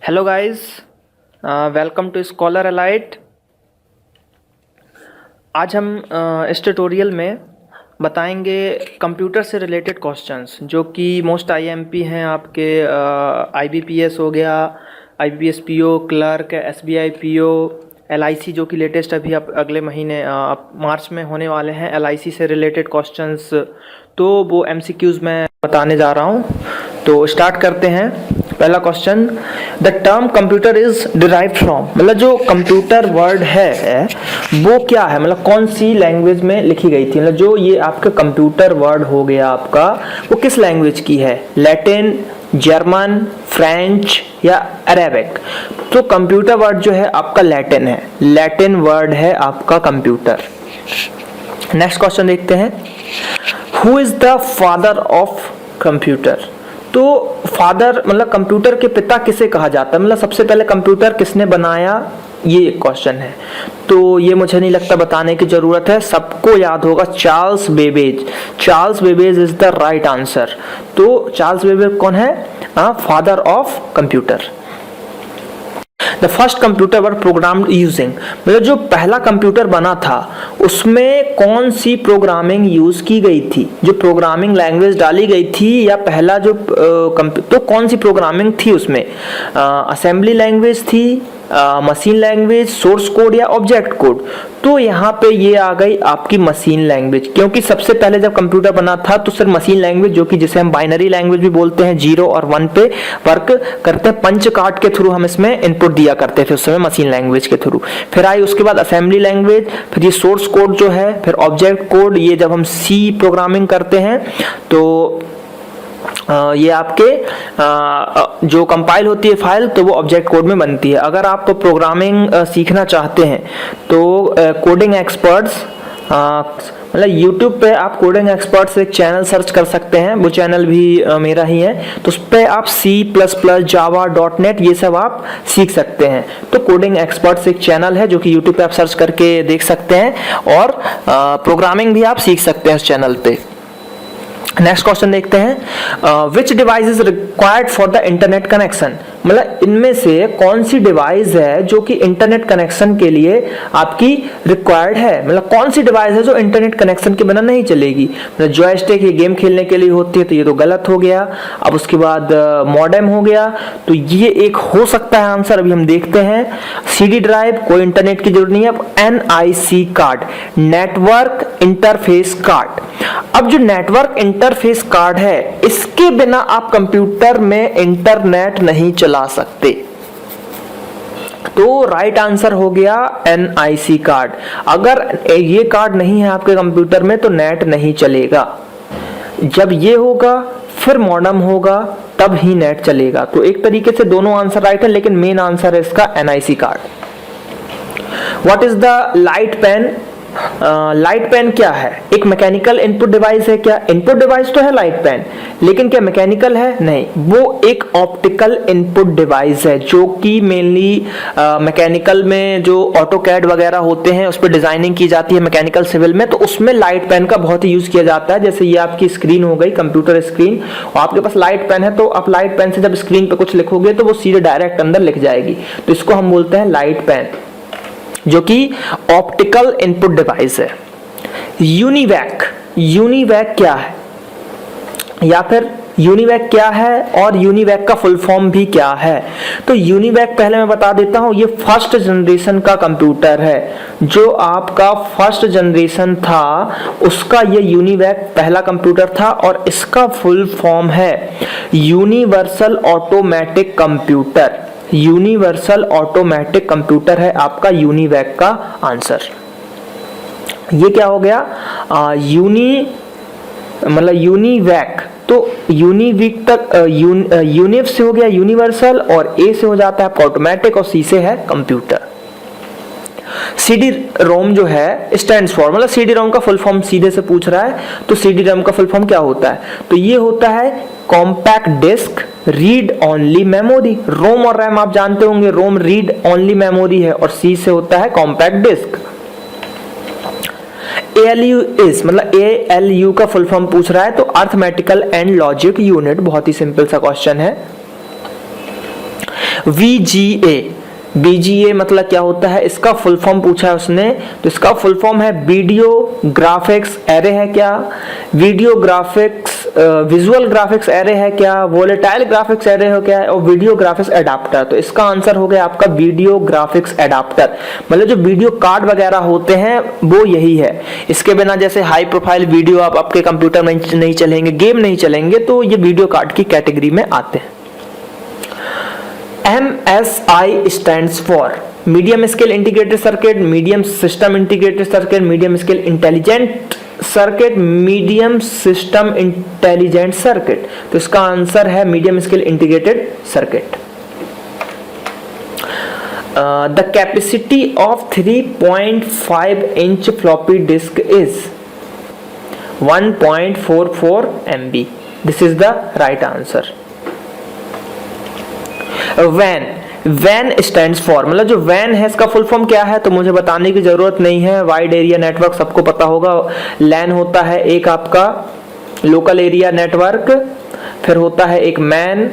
Hello guys, welcome to Scholar Elite. आज हम इस ट्यूटोरियल में बताएंगे कंप्यूटर से रिलेटेड क्वेश्चंस जो कि मोस्ट आईएमपी हैं आपके। आईबीपीएस हो गया, IBPS PO, clerk, SBI PO, LIC जो कि लेटेस्ट अभी आप अगले महीने मार्च में होने वाले हैं। एलआईसी से रिलेटेड क्वेश्चंस तो वो एमसीक्यूज़ में बताने जा रहा हूँ। तो स्टार्ट करते हैं। पहला question, the term computer is derived from, मतलब जो कंप्यूटर वर्ड है वो क्या है, मतलब कौन सी लैंग्वेज में लिखी गई थी। मतलब जो ये आपका कंप्यूटर वर्ड हो गया आपका, वो किस लैंग्वेज की है? लैटिन, जर्मन, फ्रेंच या अरेबिक? तो कंप्यूटर वर्ड जो है आपका लैटिन है, लैटिन वर्ड है आपका कंप्यूटर। नेक्स्ट क्वेश्चन देखते हैं, who is the father of computer? तो फादर मतलब कंप्यूटर के पिता किसे कहा जाता है, मतलब सबसे पहले कंप्यूटर किसने बनाया, ये एक क्वेश्चन है। तो ये मुझे नहीं लगता बताने की जरूरत है, सबको याद होगा, Charles Babbage. Charles Babbage is the right answer. तो चार्ल्स बेबेज कौन है? Father of computer. The first computer were programmed using, मतलब जो पहला कंप्यूटर बना था उसमें कौन सी प्रोग्रामिंग यूज की गई थी, जो प्रोग्रामिंग लैंग्वेज डाली गई थी, या पहला जो तो कौन सी प्रोग्रामिंग थी उसमें? असेंबली लैंग्वेज थी, मशीन लैंग्वेज, सोर्स कोड या ऑब्जेक्ट कोड? तो यहाँ पे ये आ गई आपकी मशीन लैंग्वेज, क्योंकि सबसे पहले जब कंप्यूटर बना था तो सिर्फ मशीन लैंग्वेज, जो कि जिसे हम बाइनरी लैंग्वेज भी बोलते हैं, 0 और 1 पे वर्क करते हैं, पंच कार्ड के थ्रू हम इसमें इनपुट दिया करते थे उस समय मशीन लैंग्वेज के थ्रू। फिर आई उसके बाद असेंबली लैंग्वेज, फिर ये सोर्स कोड जो है, फिर ऑब्जेक्ट कोड। ये जब हम सी प्रोग्रामिंग करते हैं तो ये आपके जो कंपाइल होती है फाइल, तो वो ऑब्जेक्ट कोड में बनती है। अगर आप प्रोग्रामिंग सीखना चाहते हैं तो कोडिंग एक्सपर्ट्स, मतलब YouTube पे आप कोडिंग एक्सपर्ट्स एक चैनल सर्च कर सकते हैं, वो चैनल भी मेरा ही है। तो उस पर आप C++, जावा, .NET ये सब आप सीख सकते हैं। तो कोडिंग एक्सपर्ट्स एक चैनल है जो कि YouTube पे आप सर्च करके देख सकते हैं, और प्रोग्रामिंग भी आप सीख सकते हैं उस चैनल पे। नेक्स्ट क्वेश्चन देखते हैं, विच device is required for the internet connection, मतलब इनमें से कौन सी डिवाइस है जो कि इंटरनेट कनेक्शन के लिए आपकी रिक्वायर्ड है, मतलब कौन सी डिवाइस है जो इंटरनेट कनेक्शन के बिना नहीं चलेगी। मतलब जॉयस्टिक ये गेम खेलने के लिए होती है, तो ये तो गलत हो गया। अब उसके बाद मॉडेम हो गया, तो ये एक हो सकता है आंसर, अभी हम देखते हैं। CD ड्राइव, कोई इंटरनेट की जरूरत नहीं है। अब NIC card, network interface card. अब जो नेटवर्क इंटरफेस कार्ड है, इसके बिना आप कंप्यूटर में इंटरनेट नहीं चला सकते। तो राइट आंसर हो गया NIC कार्ड। अगर ये कार्ड नहीं है आपके कंप्यूटर में तो नेट नहीं चलेगा। जब ये होगा फिर मॉडेम होगा, तब ही नेट चलेगा। तो एक तरीके से दोनों आंसर राइट है, लेकिन मेन आंसर है इसका NIC card. What is the light pen? Light pen क्या है? एक मैकेनिकल इनपुट डिवाइस है क्या? इनपुट डिवाइस तो है लाइट पेन, लेकिन क्या मैकेनिकल है? नहीं, वो एक ऑप्टिकल इनपुट डिवाइस है जो कि मेनली मैकेनिकल में जो ऑटोकैड वगैरह होते हैं उस पर डिजाइनिंग की जाती है मैकेनिकल सिविल में, तो उसमें लाइट पेन का बहुत ही यूज किया जाता है। जैसे ये आपकी स्क्रीन हो गई, कंप्यूटर स्क्रीन, और आपके पास लाइट पेन है, तो आप लाइट पेन से जब स्क्रीन पे कुछ लिखोगे तो वो सीधे डायरेक्ट अंदर लिख जाएगी। तो इसको हम बोलते हैं लाइट पेन, जो कि ऑप्टिकल इनपुट डिवाइस है। यूनिवैक, यूनिवैक क्या है, या फिर यूनिवैक क्या है और यूनिवैक का फुल फॉर्म भी क्या है? तो यूनिवैक पहले मैं बता देता हूं, ये फर्स्ट जनरेशन का कंप्यूटर है। जो आपका फर्स्ट जनरेशन था उसका ये यूनिवैक पहला कंप्यूटर था, और इसका फुल फॉर्म है universal automatic computer. Universal automatic computer है आपका यूनिवैक का आंसर। ये क्या हो गया? मतलब यूनिवैक, तो यूनिवीक तक यूनिव से हो गया यूनिवर्सल, और ए से हो जाता है ऑटोमेटिक, और सी से है कंप्यूटर। CD रोम जो है स्टैंड्स फॉर, मतलब CD रोम का फुल फॉर्म सीधे से पूछ रहा है, तो CD रोम का फुल फॉर्म क्या होता है? तो ये होता है compact disc read only memory. ROM और रैम आप जानते होंगे, रोम रीड ओनली मेमोरी है, और सी से होता है कॉम्पैक्ट डिस्क। ALU इज, मतलब ALU का फुल फॉर्म पूछ रहा है, तो अर्थमेटिकल एंड लॉजिक यूनिट। बहुत ही सिंपल सा क्वेश्चन है। VGA, BGA मतलब क्या होता है, इसका फुल फॉर्म पूछा है उसने, तो इसका फुल फॉर्म है वीडियो ग्राफिक्स एरे है क्या, video graphics visual graphics array है क्या, वोलेटाइल ग्राफिक्स एरे हो क्या है, और वीडियो ग्राफिक्स एडाप्टर। तो इसका आंसर हो गया आपका वीडियो ग्राफिक्स एडाप्टर, मतलब जो वीडियो कार्ड वगैरह होते हैं वो यही है। इसके बिना जैसे हाई प्रोफाइल वीडियो आप आपके कंप्यूटर में नहीं चलेंगे, गेम नहीं चलेंगे, तो ये वीडियो कार्ड की कैटेगरी में आते हैं। MSI stands for medium scale integrated circuit, medium system integrated circuit, medium scale intelligent circuit, medium system intelligent circuit. तो इसका आंसर है medium scale integrated circuit. The capacity of 3.5 inch floppy disk is 1.44 MB। This is the right answer. वैन stands for, मतलब जो van है इसका full form क्या है, तो मुझे बताने की जरूरत नहीं है, वाइड एरिया नेटवर्क सबको पता होगा। लैन होता है एक आपका लोकल एरिया नेटवर्क, फिर होता है एक मैन,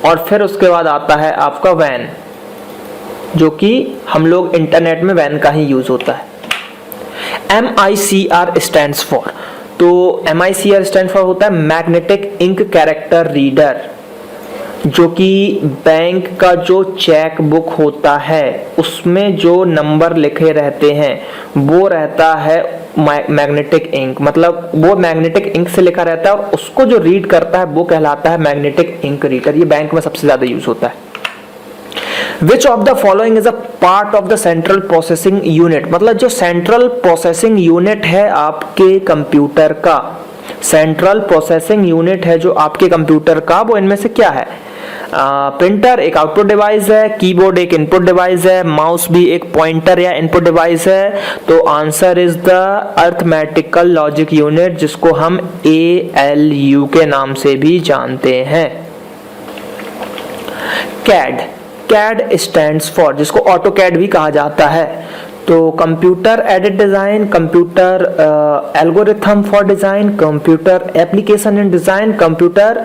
और फिर उसके बाद आता है आपका वैन, जो कि हम लोग इंटरनेट में वैन का ही यूज होता है। MICR स्टैंड्स फॉर, तो MICR स्टैंड फॉर होता है मैग्नेटिक इंक कैरेक्टर रीडर, जो कि बैंक का जो चेक बुक होता है उसमें जो नंबर लिखे रहते हैं वो रहता है मैग्नेटिक इंक, मतलब वो मैग्नेटिक इंक से लिखा रहता है, और उसको जो रीड करता है वो कहलाता है मैग्नेटिक इंक रीडर। ये बैंक में सबसे ज्यादा यूज होता है। Which of the following is a part of the central processing unit, मतलब जो सेंट्रल प्रोसेसिंग यूनिट है आपके कंप्यूटर का, सेंट्रल प्रोसेसिंग यूनिट है जो आपके कंप्यूटर का, वो इनमें से क्या है? प्रिंटर एक आउटपुट डिवाइस है, कीबोर्ड एक इनपुट डिवाइस है, माउस भी एक पॉइंटर या इनपुट डिवाइस है। तो answer is the arithmetical logic unit, जिसको हम ALU के नाम से भी जानते हैं। CAD स्टैंड्स फॉर, जिसको ऑटोकैड भी कहा जाता है, तो computer aided design, computer algorithm for design, computer application in design, computer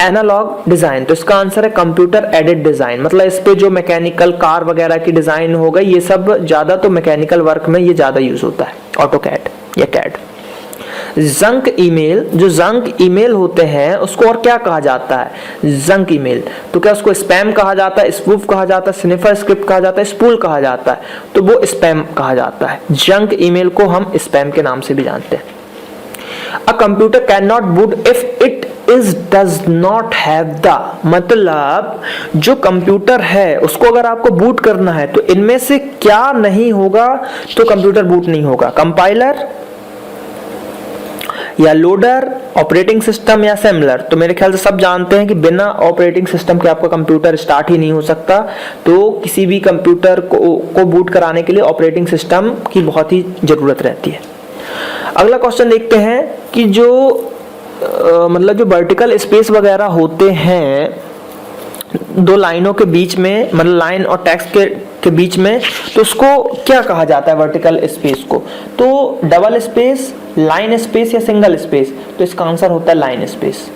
analog design. तो इसका आंसर है कंप्यूटर एडेड डिजाइन, मतलब इस पे जो मैकेनिकल कार वगैरह की डिजाइन हो गई, ये सब ज्यादा तो मैकेनिकल वर्क में ये ज्यादा यूज होता है, ऑटोकैड या कैड। जंक ईमेल, जो जंक ईमेल होते हैं उसको और क्या कहा जाता है? जंक ईमेल, तो क्या उसको स्पैम कहा जाता है, स्पूफ कहा जाता है, स्निफर स्क्रिप्ट कहा जाता है, स्पूल कहा जाता है? तो वो स्पैम कहा जाता है। जंक ईमेल को हम स्पैम के नाम से भी जानते हैं। A computer can not boot if it is does not have the, मतलब जो कंप्यूटर है उसको अगर आपको बूट करना है तो इनमें से क्या नहीं होगा तो कंप्यूटर बूट नहीं होगा? कंपाइलर या लोडर, ऑपरेटिंग सिस्टम या असेंबलर। तो मेरे ख्याल से सब जानते हैं कि बिना ऑपरेटिंग सिस्टम के आपका कंप्यूटर स्टार्ट ही नहीं हो सकता, तो किसी भी कंप्यूटर को बूट कराने के लिए ऑपरेटिंग सिस्टम की बहुत ही जरूरत रहती है। अगला क्वेश्चन देखते हैं कि जो मतलब जो वर्टिकल स्पेस वगैरह होते हैं दो लाइनों के बीच में, मतलब लाइन और टेक्स्ट के बीच में, तो उसको क्या कहा जाता है वर्टिकल स्पेस को? तो डबल स्पेस, लाइन स्पेस या सिंगल स्पेस? तो इसका आंसर होता है लाइन स्पेस।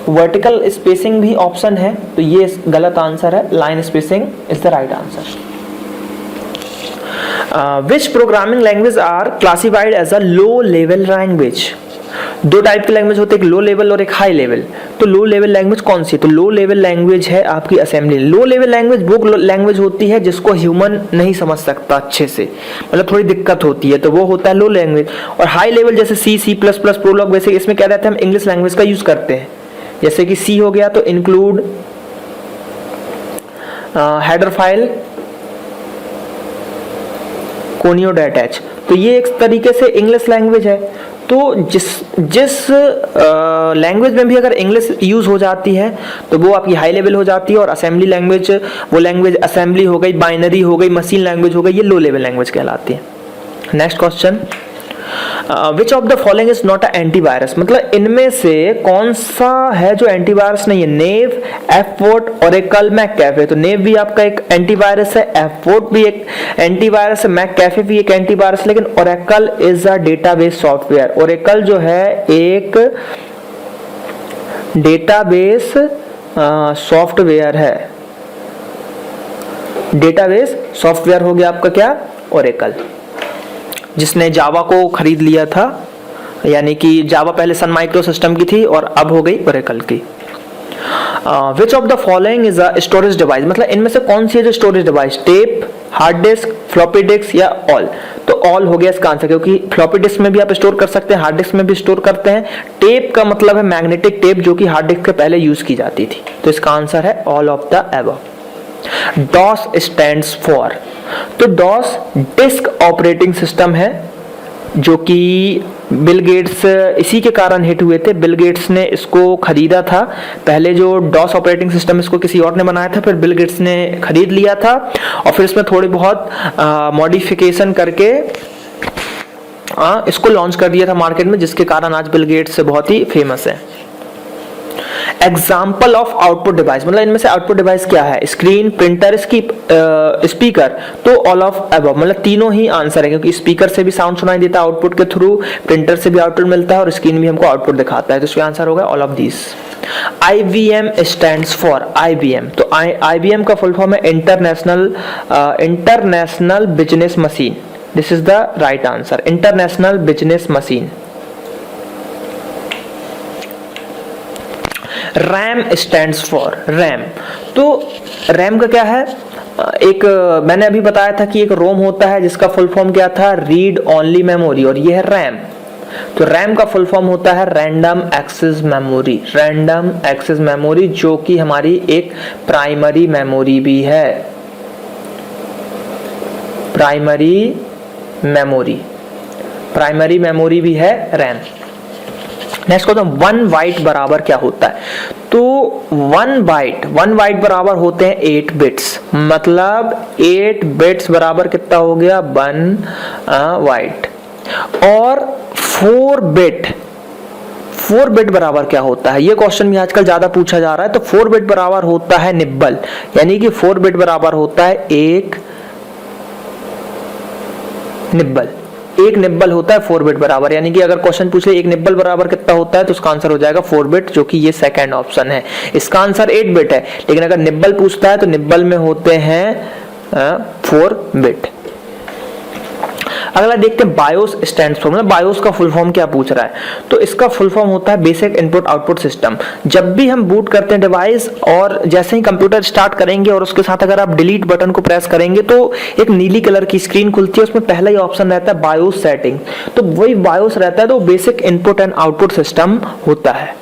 वर्टिकल स्पेसिंग भी ऑप्शन है, तो ये गलत आंसर है, line spacing is the right answer. Which programming language are classified as a low level language? दो टाइप की लैंग्वेज होते हैं, एक लो लेवल और एक हाई लेवल। तो लो लेवल लैंग्वेज कौन सी है? तो लो लेवल लैंग्वेज है आपकी असेंबली। लो लेवल लैंग्वेज वो लैंग्वेज होती है जिसको ह्यूमन नहीं समझ सकता अच्छे से, मतलब थोड़ी दिक्कत होती है, तो वो होता है लो लैंग्वेज। और हाई लेवल जैसे C++, प्रोलॉग, वैसे इसमें क्या रहता है, हम इंग्लिश लैंग्वेज का यूज करते हैं। जैसे कि C हो गया तो include, header file, conio attach, तो ये एक तरीके से इंग्लिश लैंग्वेज है। तो जिस लैंग्वेज में भी अगर इंग्लिश यूज हो जाती है तो वो आपकी हाई लेवल हो जाती है, और असेंबली लैंग्वेज, वो लैंग्वेज असेंबली हो गई, बाइनरी हो गई, मशीन लैंग्वेज हो गई, ये लो लेवल लैंग्वेज कहलाती है। Next question, which of the following is not a antivirus? मतलब इनमें से कौन सा है जो एंटीवायरस नहीं है? नेव, एफवोर्ट, ओरेकल, मैककैफे। तो नेव भी आपका एक एंटीवायरस है, एफवोर्ट भी एक एंटीवायरस है, मैककैफे भी एक एंटीवायरस, लेकिन Oracle is a database software. Oracle जो है एक डेटाबेस सॉफ्टवेयर है, डेटाबेस सॉफ्टवेयर हो गया आपका क्या, ओरेकल, जिसने जावा को खरीद लिया था, यानी कि जावा पहले सन माइक्रो सिस्टम की थी और अब हो गई ओरेकल की। Which of the following is a storage device, मतलब इनमें से कौन सी है जो storage device, tape, hard disk, floppy disk या ऑल। तो ऑल हो गया इसका आंसर, क्योंकि फ्लॉपी डिस्क में भी आप स्टोर कर सकते हैं, हार्ड डिस्क में भी स्टोर करते हैं। टेप का मतलब है मैग्नेटिक टेप, जो कि हार्ड डिस्क के पहले यूज की जाती थी। तो इसका आंसर है all of the above. DOS stands for, तो डॉस डिस्क ऑपरेटिंग सिस्टम है, जो कि बिल गेट्स इसी के कारण हिट हुए थे। बिल गेट्स ने इसको खरीदा था, पहले जो डॉस ऑपरेटिंग सिस्टम इसको किसी और ने बनाया था, फिर बिल गेट्स ने खरीद लिया था और फिर इसमें थोड़ी बहुत मॉडिफिकेशन करके इसको लॉन्च कर दिया था मार्केट में, जिसके कारण आज बिल गेट्स बहुत ही फेमस है। एग्जाम्पल ऑफ आउटपुट डिवाइस, मतलब इनमें से आउटपुट डिवाइस क्या है, स्क्रीन, प्रिंटर, स्पीकर। तो ऑल ऑफ अबव, मतलब तीनों ही आंसर है, क्योंकि स्पीकर से भी साउंड सुनाई देता है आउटपुट के थ्रू, प्रिंटर से भी आउटपुट मिलता है और स्क्रीन भी हमको आउटपुट दिखाता है। तो इसका आंसर होगा all of this. IBM stands for, IBM, तो IBM का फुल फॉर्म है international business machine. This is the right answer, international business machine. RAM stands for, RAM, तो रैम का क्या है, एक मैंने अभी बताया था कि एक रोम होता है जिसका फुल फॉर्म क्या था, रीड ओनली मेमोरी, और ये है रैम। तो रैम का फुल फॉर्म होता है random access memory, random access memory, जो कि हमारी एक प्राइमरी मेमोरी भी है, प्राइमरी मेमोरी भी है रैम। नेक्स्ट क्वेश्चन, 1 बाइट बराबर क्या होता है, तो 1 बाइट बराबर होते हैं 8 बिट्स, मतलब 8 बिट्स बराबर कितना हो गया, 1 बाइट। और 4 बिट बराबर क्या होता है, ये क्वेश्चन भी आजकल ज्यादा पूछा जा रहा है। तो 4 बिट बराबर होता है निब्बल, यानी कि 4 बिट बराबर होता है एक निब्बल, एक निब्बल होता है 4 बिट बराबर, यानी कि अगर क्वेश्चन पूछे एक निब्बल बराबर कितना होता है, तो उसका आंसर हो जाएगा 4 बिट, जो कि ये सेकंड ऑप्शन है। इसका आंसर 8 बिट है, लेकिन अगर निब्बल पूछता है तो निब्बल में होते हैं 4 बिट। अगला देखते हैं बायोस स्टैंड्स फॉर, मतलब बायोस का फुल फॉर्म क्या पूछ रहा है, तो इसका फुल फॉर्म होता है बेसिक इनपुट आउटपुट सिस्टम। जब भी हम बूट करते हैं डिवाइस और जैसे ही कंप्यूटर स्टार्ट करेंगे और उसके साथ अगर आप डिलीट बटन को प्रेस करेंगे तो एक नीली कलर की स्क्रीन खुलती है, उसमें पहला ही ऑप्शन रहता है बायोस सेटिंग, तो वही बायोस रहता है, तो basic input and output system होता है।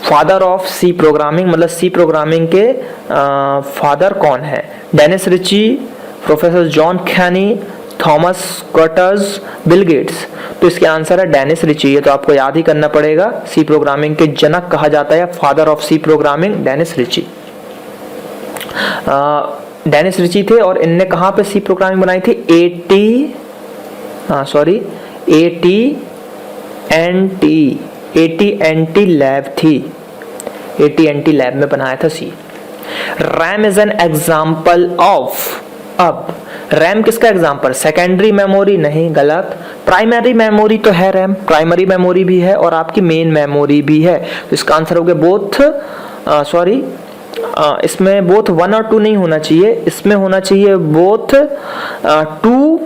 फादर ऑफ सी प्रोग्रामिंग, मतलब सी प्रोग्रामिंग के फादर कौन है, डेनिस रिची, प्रोफेसर जॉन खैनी, थॉमस कर्टज, बिल गेट्स। तो इसके आंसर है डेनिस रिची, ये तो आपको याद ही करना पड़ेगा, सी प्रोग्रामिंग के जनक कहा जाता है, father of C programming Dennis Ritchie. Dennis Ritchie थे और इनने कहां पे सी प्रोग्रामिंग बनाई थी, AT&T लैब थी, AT&T लैब में बनाया था सी। RAM is an example of, अब रैम किसका एग्जाम्पल, सेकेंडरी मेमोरी नहीं, गलत, प्राइमरी मेमोरी तो है रैम, प्राइमरी मेमोरी भी है और आपकी मेन मेमोरी भी है। तो इसका आंसर हो गया बोथ, इसमें बोथ 1 और 2 नहीं होना चाहिए, इसमें होना चाहिए बोथ 2,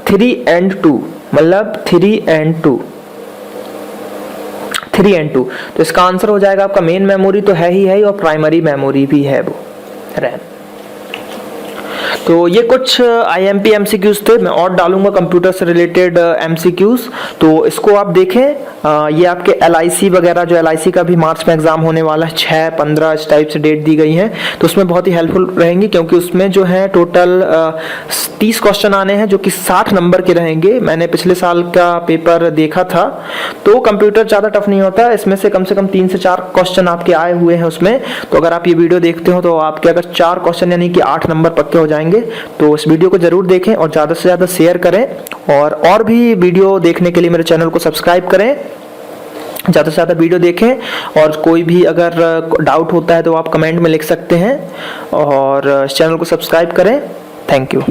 3 and 2, मतलब 3 and 2। तो इसका आंसर हो जाएगा आपका मेन मेमोरी तो है ही और प्राइमरी मेमोरी भी है वो रैम। तो ये कुछ IMP MCQs थे, मैं और डालूंगा कंप्यूटर से रिलेटेड MCQs, तो इसको आप देखें। ये आपके LIC वगैरह, जो LIC का भी मार्च में एग्जाम होने वाला है, 6, 15 इस टाइप से डेट दी गई है, तो उसमें बहुत ही हेल्पफुल रहेंगी, क्योंकि उसमें जो है टोटल 30 क्वेश्चन आने हैं जो कि 60 नंबर के रहेंगे। मैंने पिछले साल का पेपर देखा था, तो कंप्यूटर ज़्यादा टफ नहीं होता, इसमें से कम 3 से 4 क्वेश्चन आपके आए हुए हैं उसमें। तो अगर आप ये वीडियो देखते हो तो आपके अगर 4 क्वेश्चन यानी कि 8 नंबर पक्के हो जाएंगे। तो इस वीडियो को जरूर देखें और ज़्यादा से ज़्यादा शेयर करें, और भी वीडियो देखने के लिए मेरे चैनल को सब्सक्राइब करें, ज़्यादा से ज़्यादा वीडियो देखें। और कोई भी अगर डाउट होता है तो आप कमेंट में लिख सकते हैं, और इस चैनल को सब्सक्राइब करें। Thank you.